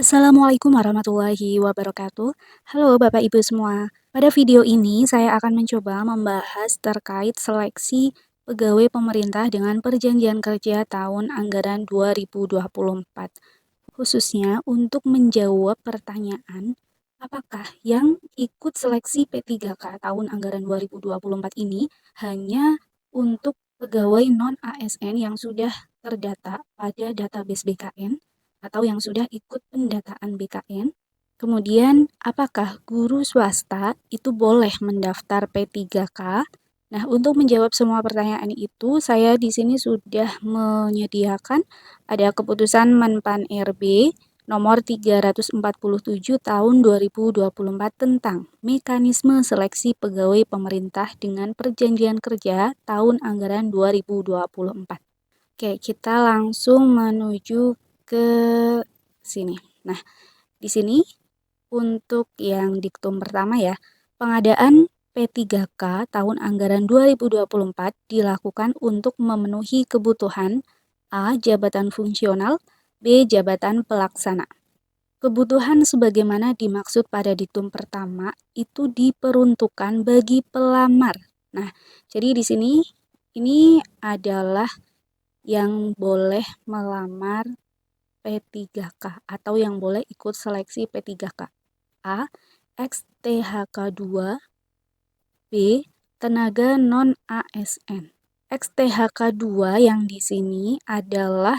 Assalamualaikum warahmatullahi wabarakatuh. Halo Bapak Ibu semua. Pada video ini saya akan mencoba membahas terkait seleksi pegawai pemerintah dengan perjanjian kerja tahun anggaran 2024. Khususnya untuk menjawab pertanyaan, apakah yang ikut seleksi P3K tahun anggaran 2024 ini hanya untuk pegawai non-ASN yang sudah terdata pada database BKN atau yang sudah ikut pendataan BKN. Kemudian, apakah guru swasta itu boleh mendaftar P3K? Nah, untuk menjawab semua pertanyaan itu, saya di sini sudah menyediakan ada keputusan Menpan RB nomor 347 tahun 2024 tentang mekanisme seleksi pegawai pemerintah dengan perjanjian kerja tahun anggaran 2024. Oke, kita langsung menuju ke sini. Nah, di sini untuk yang diktum pertama ya, pengadaan P3K tahun anggaran 2024 dilakukan untuk memenuhi kebutuhan A. Jabatan fungsional, B. Jabatan pelaksana. Kebutuhan sebagaimana dimaksud pada diktum pertama itu diperuntukkan bagi pelamar. Nah, jadi di sini ini adalah yang boleh melamar P3K atau yang boleh ikut seleksi P3K. A. XTHK2, B. Tenaga non-ASN. XTHK2 yang di sini adalah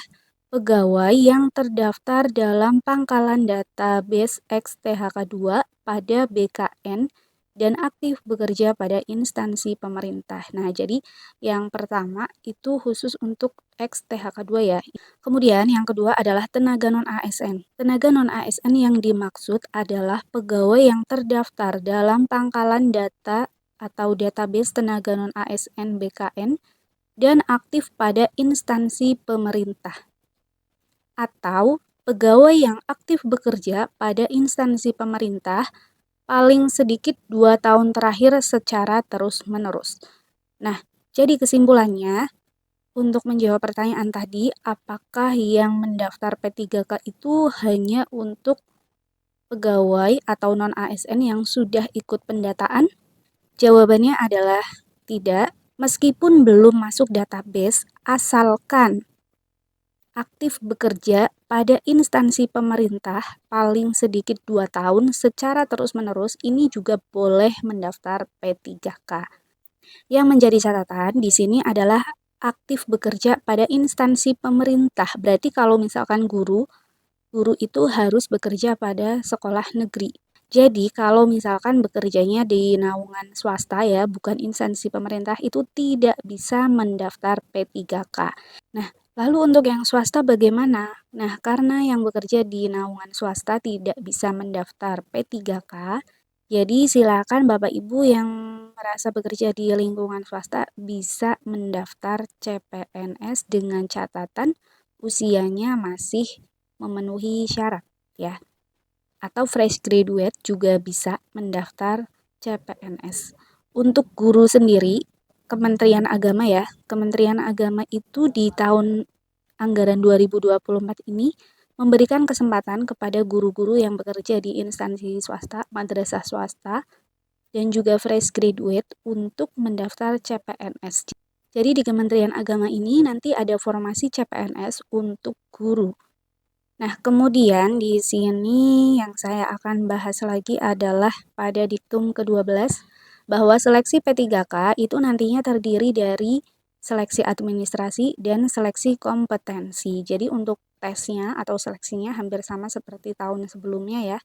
pegawai yang terdaftar dalam pangkalan database XTHK2 pada BKN dan aktif bekerja pada instansi pemerintah. Nah, jadi yang pertama itu khusus untuk XTHK2 ya. Kemudian yang kedua adalah tenaga non-ASN. Tenaga non-ASN yang dimaksud adalah pegawai yang terdaftar dalam pangkalan data atau database tenaga non-ASN BKN dan aktif pada instansi pemerintah, atau pegawai yang aktif bekerja pada instansi pemerintah paling sedikit 2 tahun terakhir secara terus-menerus. Nah, jadi kesimpulannya, untuk menjawab pertanyaan tadi, apakah yang mendaftar P3K itu hanya untuk pegawai atau non-ASN yang sudah ikut pendataan? Jawabannya adalah tidak, meskipun belum masuk database, asalkan aktif bekerja pada instansi pemerintah paling sedikit 2 tahun secara terus-menerus, ini juga boleh mendaftar P3K. Yang menjadi catatan di sini adalah aktif bekerja pada instansi pemerintah. Berarti kalau misalkan guru itu harus bekerja pada sekolah negeri. Jadi kalau misalkan bekerjanya di naungan swasta ya, bukan instansi pemerintah, itu tidak bisa mendaftar P3K. Nah, lalu untuk yang swasta bagaimana? Nah, karena yang bekerja di naungan swasta tidak bisa mendaftar P3K, jadi silakan Bapak Ibu yang merasa bekerja di lingkungan swasta bisa mendaftar CPNS dengan catatan usianya masih memenuhi syarat ya. Atau fresh graduate juga bisa mendaftar CPNS. Untuk guru sendiri, Kementerian Agama ya, Kementerian Agama itu di tahun anggaran 2024 ini memberikan kesempatan kepada guru-guru yang bekerja di instansi swasta, madrasah swasta, dan juga fresh graduate untuk mendaftar CPNS. Jadi di Kementerian Agama ini nanti ada formasi CPNS untuk guru. Nah, kemudian di sini yang saya akan bahas lagi adalah pada diktum ke-12 bahwa seleksi P3K itu nantinya terdiri dari seleksi administrasi dan seleksi kompetensi. Jadi untuk tesnya atau seleksinya hampir sama seperti tahun sebelumnya ya.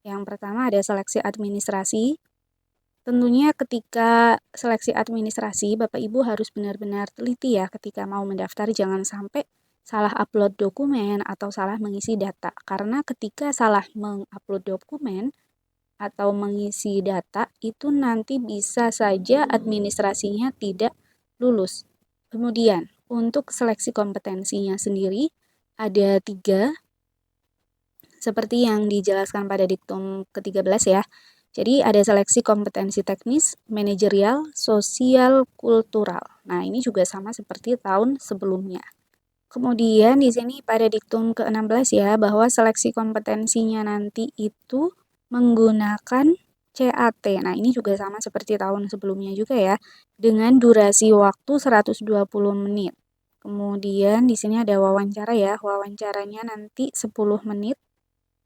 Yang pertama ada seleksi administrasi. Tentunya ketika seleksi administrasi, Bapak Ibu harus benar-benar teliti ya ketika mau mendaftar, jangan sampai salah upload dokumen atau salah mengisi data. Karena ketika salah mengupload dokumen atau mengisi data, itu nanti bisa saja administrasinya tidak lulus. Kemudian, untuk seleksi kompetensinya sendiri, ada 3, seperti yang dijelaskan pada diktum ke-13 ya. Jadi ada seleksi kompetensi teknis, manajerial, sosial, kultural. Nah, ini juga sama seperti tahun sebelumnya. Kemudian di sini pada diktum ke-16 ya, bahwa seleksi kompetensinya nanti itu menggunakan CAT. Nah, ini juga sama seperti tahun sebelumnya juga ya, dengan durasi waktu 120 menit. Kemudian di sini ada wawancara ya, wawancaranya nanti 10 menit.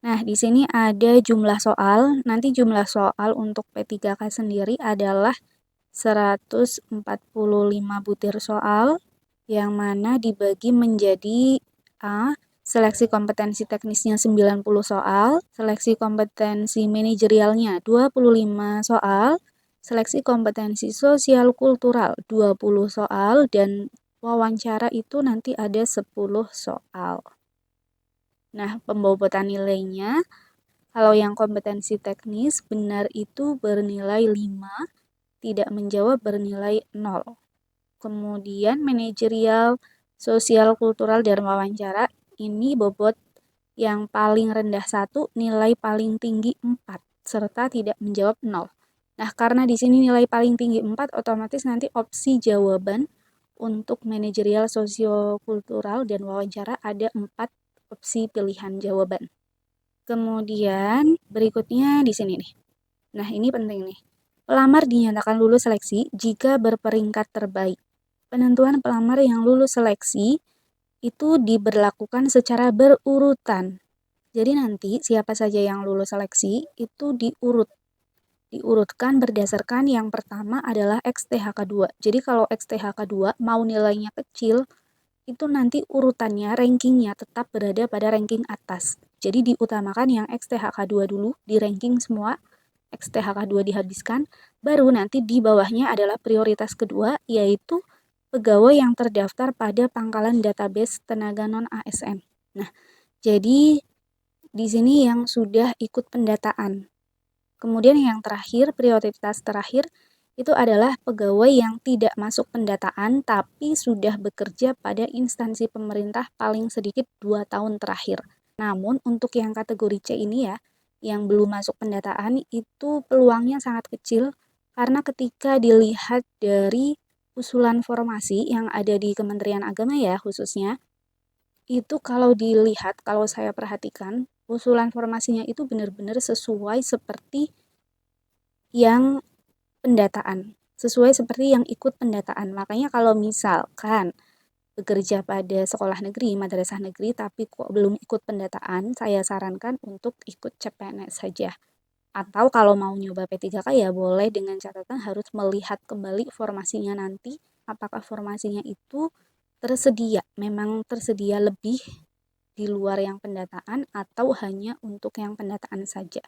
Nah, di sini ada jumlah soal. Nanti jumlah soal untuk P3K sendiri adalah 145 butir soal yang mana dibagi menjadi A. Seleksi kompetensi teknisnya 90 soal, seleksi kompetensi manajerialnya 25 soal, seleksi kompetensi sosial kultural 20 soal, dan wawancara itu nanti ada 10 soal. Nah, pembobotan nilainya, kalau yang kompetensi teknis benar itu bernilai 5, tidak menjawab bernilai 0. Kemudian manajerial, sosial, kultural, dan wawancara ini bobot yang paling rendah 1, nilai paling tinggi 4, serta tidak menjawab 0. Nah, karena di sini nilai paling tinggi 4, otomatis nanti opsi jawaban untuk manajerial, sosiokultural, dan wawancara ada 4 opsi pilihan jawaban. Kemudian berikutnya di sini nih. Nah, ini penting nih. Pelamar dinyatakan lulus seleksi jika berperingkat terbaik. Penentuan pelamar yang lulus seleksi itu diberlakukan secara berurutan. Jadi nanti siapa saja yang lulus seleksi itu diurutkan berdasarkan yang pertama adalah XTHK2. Jadi kalau XTHK2 mau nilainya kecil, itu nanti urutannya, rankingnya tetap berada pada ranking atas. Jadi diutamakan yang XTHK2 dulu, di ranking semua, XTHK2 dihabiskan, baru nanti di bawahnya adalah prioritas kedua, yaitu pegawai yang terdaftar pada pangkalan database tenaga non-ASN. Nah, jadi di sini yang sudah ikut pendataan. Kemudian yang terakhir, prioritas terakhir, itu adalah pegawai yang tidak masuk pendataan tapi sudah bekerja pada instansi pemerintah paling sedikit 2 tahun terakhir. Namun untuk yang kategori C ini ya, yang belum masuk pendataan itu peluangnya sangat kecil karena ketika dilihat dari usulan formasi yang ada di Kementerian Agama ya khususnya, itu kalau dilihat, kalau saya perhatikan, usulan formasinya itu benar-benar sesuai seperti yang pendataan, sesuai seperti yang ikut pendataan. Makanya kalau misalkan bekerja pada sekolah negeri, madrasah negeri, tapi kok belum ikut pendataan, saya sarankan untuk ikut CPNS saja. Atau kalau mau nyoba P3K ya boleh dengan catatan harus melihat kembali formasinya nanti, apakah formasinya itu tersedia, memang tersedia lebih di luar yang pendataan atau hanya untuk yang pendataan saja.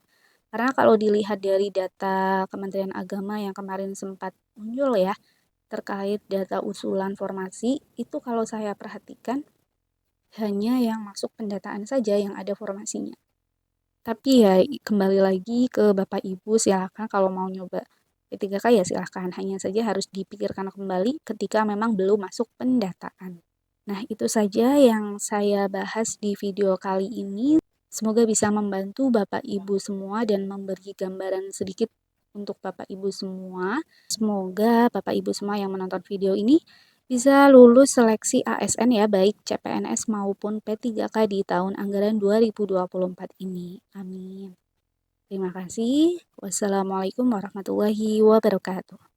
Karena kalau dilihat dari data Kementerian Agama yang kemarin sempat muncul ya, terkait data usulan formasi, itu kalau saya perhatikan hanya yang masuk pendataan saja yang ada formasinya. Tapi ya kembali lagi ke Bapak Ibu, silakan kalau mau nyoba P3K ya silahkan. Hanya saja harus dipikirkan kembali ketika memang belum masuk pendataan. Nah, itu saja yang saya bahas di video kali ini. Semoga bisa membantu Bapak Ibu semua dan memberi gambaran sedikit untuk Bapak Ibu semua. Semoga Bapak Ibu semua yang menonton video ini bisa lulus seleksi ASN ya, baik CPNS maupun P3K di tahun anggaran 2024 ini. Amin. Terima kasih. Wassalamualaikum warahmatullahi wabarakatuh.